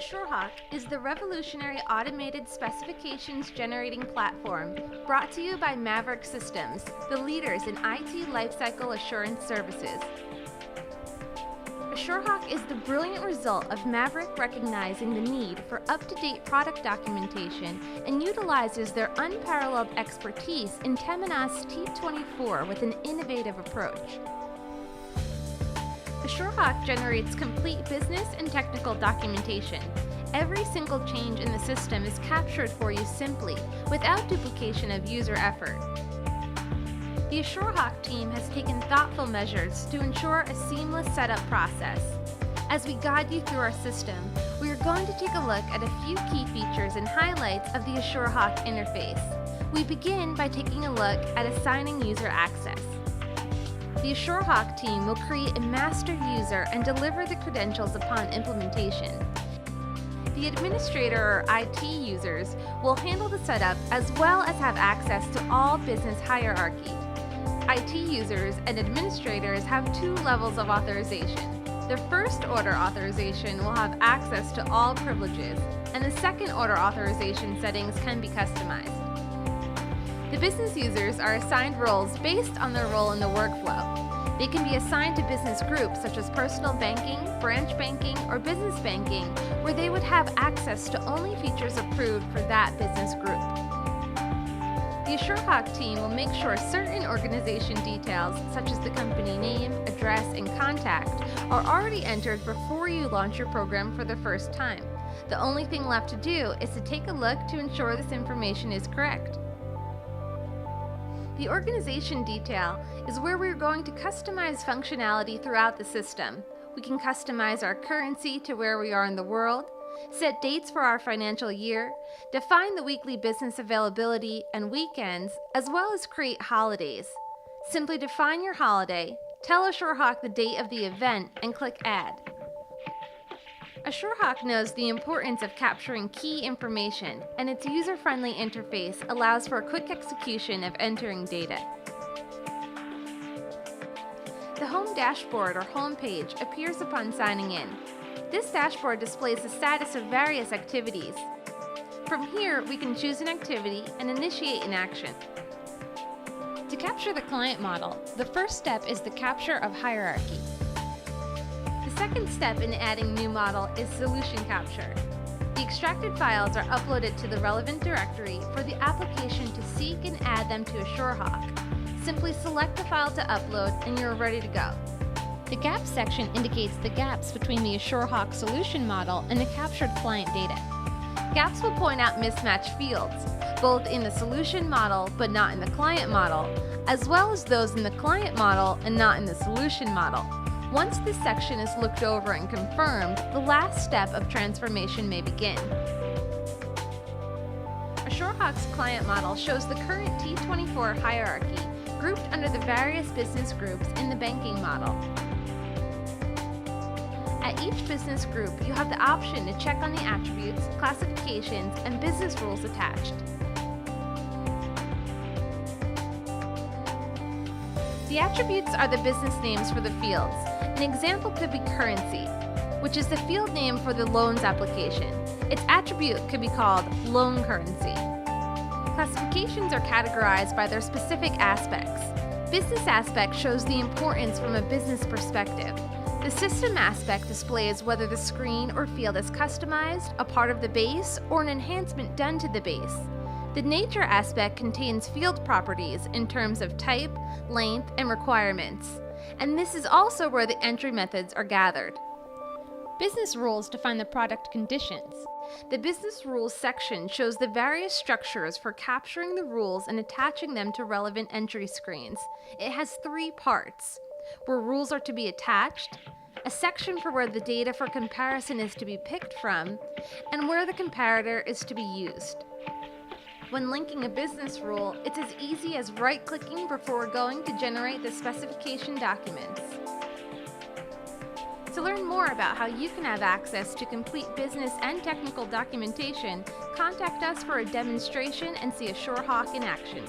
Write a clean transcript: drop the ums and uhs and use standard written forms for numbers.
AsureHawk is the revolutionary automated specifications generating platform brought to you by Maverick Systems, the leaders in IT lifecycle assurance services. AsureHawk is the brilliant result of Maverick recognizing the need for up-to-date product documentation and utilizes their unparalleled expertise in Temenos T24 with an innovative approach. AsureHawk generates complete business and technical documentation. Every single change in the system is captured for you simply, without duplication of user effort. The AsureHawk team has taken thoughtful measures to ensure a seamless setup process. As we guide you through our system, we are going to take a look at a few key features and highlights of the AsureHawk interface. We begin by taking a look at assigning user access. The AsureHawk team will create a master user and deliver the credentials upon implementation. The administrator or IT users will handle the setup as well as have access to all business hierarchy. IT users and administrators have two levels of authorization. The first order authorization will have access to all privileges, and the second order authorization settings can be customized. The business users are assigned roles based on their role in the workflow. They can be assigned to business groups such as personal banking, branch banking, or business banking, where they would have access to only features approved for that business group. The AsureHawk team will make sure certain organization details, such as the company name, address, and contact, are already entered before you launch your program for the first time. The only thing left to do is to take a look to ensure this information is correct. The organization detail is where we're going to customize functionality throughout the system. We can customize our currency to where we are in the world, set dates for our financial year, define the weekly business availability and weekends, as well as create holidays. Simply define your holiday, tell AsureHawk the date of the event, and click Add. AsureHawk knows the importance of capturing key information, and its user-friendly interface allows for a quick execution of entering data. The Home Dashboard or Home page appears upon signing in. This dashboard displays the status of various activities. From here, we can choose an activity and initiate an action. To capture the client model, the first step is the capture of hierarchy. The second step in adding new model is solution capture. The extracted files are uploaded to the relevant directory for the application to seek and add them to AsureHawk. Simply select the file to upload and you're ready to go. The Gaps section indicates the gaps between the AsureHawk solution model and the captured client data. Gaps will point out mismatched fields, both in the solution model but not in the client model, as well as those in the client model and not in the solution model. Once this section is looked over and confirmed, the last step of transformation may begin. AsureHawk's client model shows the current T24 hierarchy grouped under the various business groups in the banking model. At each business group, you have the option to check on the attributes, classifications, and business rules attached. The attributes are the business names for the fields. An example could be currency, which is the field name for the loans application. Its attribute could be called loan currency. Classifications are categorized by their specific aspects. Business aspect shows the importance from a business perspective. The system aspect displays whether the screen or field is customized, a part of the base, or an enhancement done to the base. The nature aspect contains field properties in terms of type, length, and requirements. And this is also where the entry methods are gathered. Business rules define the product conditions. The business rules section shows the various structures for capturing the rules and attaching them to relevant entry screens. It has three parts: where rules are to be attached, a section for where the data for comparison is to be picked from, and where the comparator is to be used. When linking a business rule, it's as easy as right-clicking before going to generate the specification documents. To learn more about how you can have access to complete business and technical documentation, contact us for a demonstration and see AsureHawk in action.